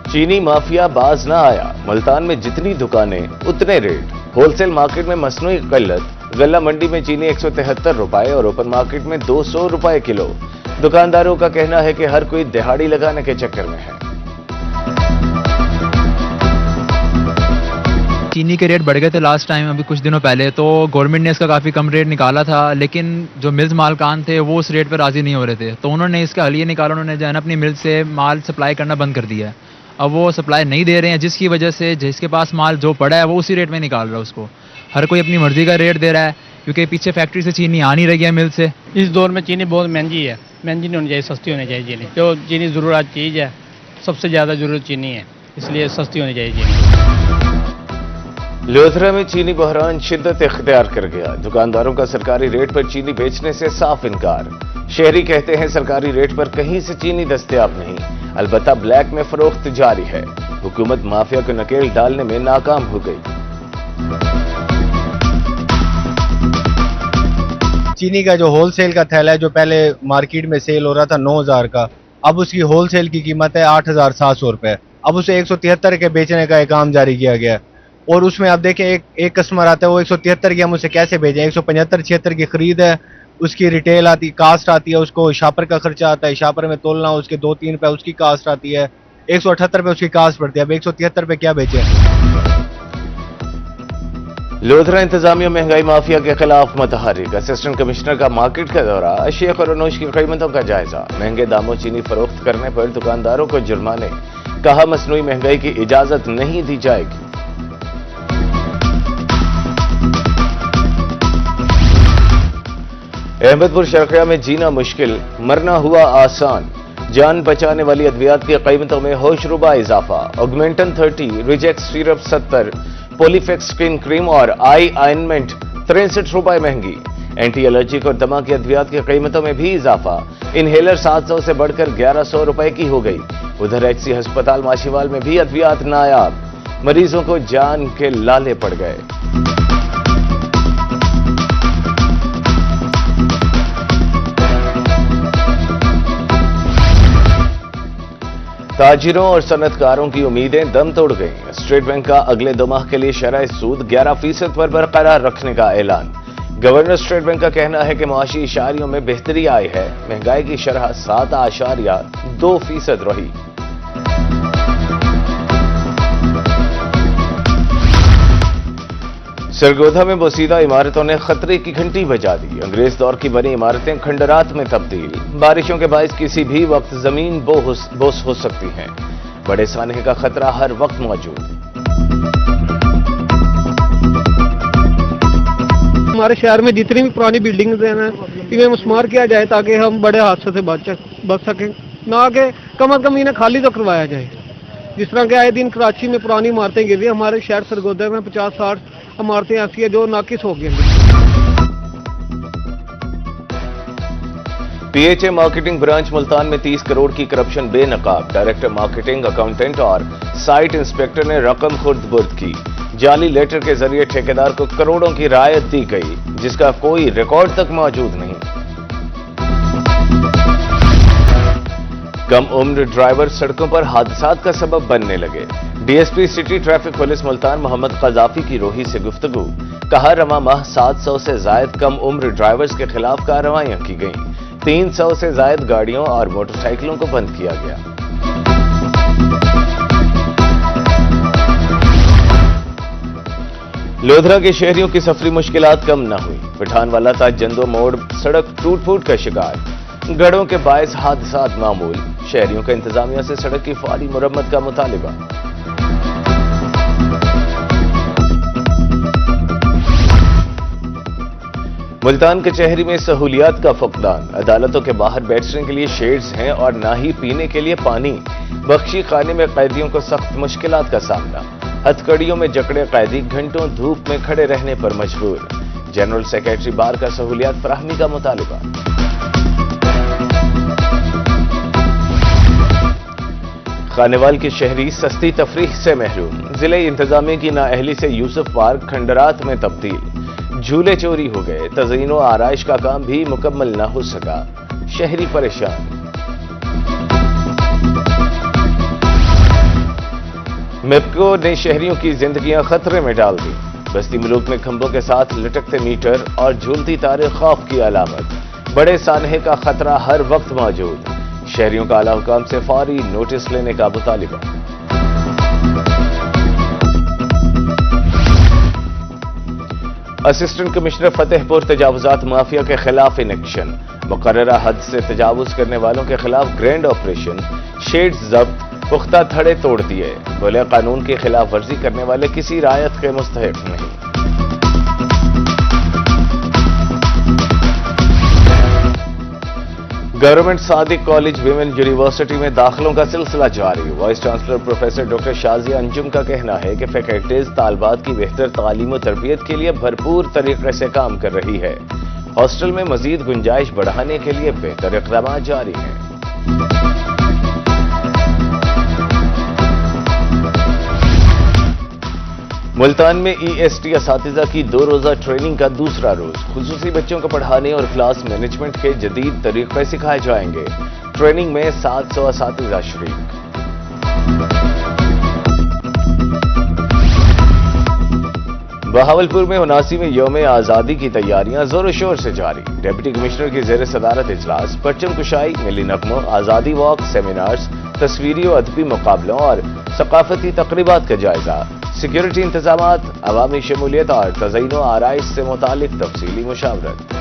चीनी माफिया बाज ना आया, मुल्तान में जितनी दुकानें उतने रेट। होलसेल मार्केट में मसनूई किल्लत, गल्ला मंडी में चीनी 173 रुपए और ओपन मार्केट में 200 रुपए किलो। दुकानदारों का कहना है कि हर कोई दिहाड़ी लगाने के चक्कर में है। चीनी के रेट बढ़ गए थे लास्ट टाइम, अभी कुछ दिनों पहले, तो गवर्नमेंट ने इसका काफ़ी कम रेट निकाला था, लेकिन जो मिल्स मालकान थे वो उस रेट पर राज़ी नहीं हो रहे थे, तो उन्होंने इसका हल ये निकाला, उन्होंने जो है ना अपनी मिल से माल सप्लाई करना बंद कर दिया है। अब वो सप्लाई नहीं दे रहे हैं, जिसकी वजह से जिसके पास माल जो पड़ा है वो उसी रेट में निकाल रहा है उसको। हर कोई अपनी मर्जी का रेट दे रहा है, क्योंकि पीछे फैक्ट्री से चीनी आ नहीं रही है मिल से। इस दौर में चीनी बहुत महंगी है, महंगी नहीं होनी चाहिए, सस्ती होनी चाहिए चीनी। जो चीनी ज़रूरत चीज़ है, सबसे ज़्यादा ज़रूरत चीनी है, इसलिए सस्ती होनी चाहिए चीनी। लोधरा में चीनी बहरान शिद्दत इख्तियार कर गया, दुकानदारों का सरकारी रेट पर चीनी बेचने से साफ इनकार। शहरी कहते हैं सरकारी रेट पर कहीं से चीनी दस्तयाब नहीं, अलबत्ता ब्लैक में फरोख्त जारी है। हुकूमत माफिया को नकेल डालने में नाकाम हो गई। चीनी का जो होलसेल का थैला है, जो पहले मार्केट में सेल हो रहा था 9,000 का, अब उसकी होलसेल की कीमत है 8,700 रुपए। अब उसे 173 के बेचने का एक काम जारी किया गया, और उसमें आप देखें एक कस्टमर आता है, वो 173 की हम उसे कैसे भेजें। 175-76 की खरीद है, उसकी रिटेल आती, कास्ट आती है, उसको शापर का खर्चा आता है, शापर में तोलना, उसके 2-3 रुपए उसकी कास्ट आती है, 178 पे उसकी कास्ट पड़ती है। अब 173 पे क्या बेचें। लोधरा इंतजामिया महंगाई माफिया के खिलाफ मुतहर्रिक, असिस्टेंट कमिश्नर का मार्केट का दौरा, अशिया और की कीमतों का जायजा। महंगे दामों चीनी फरोख्त करने पर दुकानदारों को जुर्माने, कहा मसनूई महंगाई की इजाजत नहीं दी जाएगी। अहमदपुर शर्किया में जीना मुश्किल, मरना हुआ आसान। जान बचाने वाली अद्वियात की कीमतों में होशरुबा इजाफा। ऑगमेंटन 30, रिजेक्ट सिरप 70, पोलीफेक्स स्किन क्रीम और आई आइनमेंट 63 रुपए महंगी। एंटी एलर्जिक और दमा की अद्वियात की कीमतों में भी इजाफा। इनहेलर 700 से बढ़कर 1100 रुपए की हो गई। उधर एचसी अस्पताल माशीवाल में भी अद्वियात नायाब, मरीजों को जान के लाले पड़ गए। ताजिरों और सनतकारों की उम्मीदें दम तोड़ गईं। स्टेट बैंक का अगले 2 माह के लिए शरह सूद 11% पर बरकरार रखने का ऐलान। गवर्नर स्टेट बैंक का कहना है कि मुआशी इशारियों में बेहतरी आई है। महंगाई की शरह 7.2% रही। सरगोधा में बोसीदा इमारतों ने खतरे की घंटी बजा दी। अंग्रेज दौर की बनी इमारतें खंडरात में तब्दील। बारिशों के बायस किसी भी वक्त जमीन बोस हो सकती है। बड़े सानहे का खतरा हर वक्त मौजूद। हमारे शहर में जितनी भी पुरानी बिल्डिंग्स हैं ना, इन्हें मुस्मार किया जाए ताकि हम बड़े हादसे से बच सकें, ना कि कम अज कम इन्हें खाली तो करवाया जाए। जिस तरह के आए दिन कराची में पुरानी इमारतें गिर रही, हमारे शहर सरगोधा में 50-60 इमारतें ऐसी है जो नाकिस हो गई हैं। पीएचए मार्केटिंग ब्रांच मुल्तान में 30 करोड़ की करप्शन बेनकाब। डायरेक्टर मार्केटिंग, अकाउंटेंट और साइट इंस्पेक्टर ने रकम खुर्द-बुर्द की। जाली लेटर के जरिए ठेकेदार को करोड़ों की रायत दी गई, जिसका कोई रिकॉर्ड तक मौजूद नहीं। कम उम्र ड्राइवर सड़कों पर हादसात का सबब बनने लगे। DSP city traffic police Multan Mohammad Qazafi की रोही से गुफ्तगू, कहा रवा माह 700 से जायद कम उम्र ड्राइवर्स के खिलाफ कार्रवाइयां की गईं। 300 से जायद गाड़ियों और मोटरसाइकिलों को बंद किया गया। लोधरा के शहरियों की सफरी मुश्किलात कम न हुई। पठानवाला ताजंदो मोड़ सड़क टूट फूट का शिकार, गड़ों के बायस हादसात मामूल। शहरियों का इंतजामिया से सड़क की फौरी मुरम्मत का मुतालिबा। मुल्तान कचहरी में सहूलियात का फकदान। अदालतों के बाहर बैठने के लिए शेड्स हैं और ना ही पीने के लिए पानी। बख्शी खाने में कैदियों को सख्त मुश्किलात का सामना। हथकड़ियों में जकड़े कैदी घंटों धूप में खड़े रहने पर मजबूर। जनरल सेक्रेटरी बार का सहूलियात फराहमी का मुतालिबा। खानेवाल के शहरी सस्ती तफरीह से महरूम। जिले इंतजामिया की नाअहली से यूसुफ पार्क खंडरात में तब्दील। झूले चोरी हो गए। तज़ीनो आराइश का काम भी मुकम्मल न हो सका। शहरी परेशान। میپکو نے شہریوں کی زندگیاں خطرے میں ڈال دی. بستی ملوک میں کھمبوں کے ساتھ لٹکتے میٹر اور جھولتی تاریں خوف کی علامت. بڑے سانحے کا خطرہ ہر وقت موجود. شہریوں کا اعلی حکام سے فوری نوٹس لینے کا مطالبہ. اسسٹنٹ کمشنر فتح پور تجاوزات مافیا کے خلاف انیکشن. مقررہ حد سے تجاوز کرنے والوں کے خلاف گرینڈ آپریشن. شیڈز ضبط، پختہ تھڑے توڑ دیے. بولے قانون کی خلاف ورزی کرنے والے کسی رعایت کے مستحق نہیں. Government Sadiq college women university میں داخلوں کا سلسلہ جاری. Vice chancellor professor doctor Shazia Anjum کا کہنا ہے کہ فیکلٹیز طالبات کی بہتر تعلیم و تربیت کے لیے بھرپور طریقے سے کام کر رہی ہے. ہاسٹل میں مزید گنجائش بڑھانے کے لیے بہتر اقدامات جاری ہیں. ملتان میں ای ایس ٹی اساتذہ کی 2 روزہ ٹریننگ کا دوسرا روز. خصوصی بچوں کو پڑھانے اور کلاس مینجمنٹ کے جدید طریقے سکھائے جائیں گے. ٹریننگ میں 700 اساتذہ شریک. بہاولپور میں 79ویں یوم آزادی کی تیاریاں زور و شور سے جاری. ڈپٹی کمشنر کی زیر صدارت اجلاس. پرچم کشائی، ملی نغموں، آزادی واک، سیمینارز، تصویری و ادبی مقابلوں اور ثقافتی تقریبات کا جائزہ. سیکیورٹی انتظامات، عوامی شمولیت اور تزئین و آرائش سے متعلق تفصیلی مشاورت.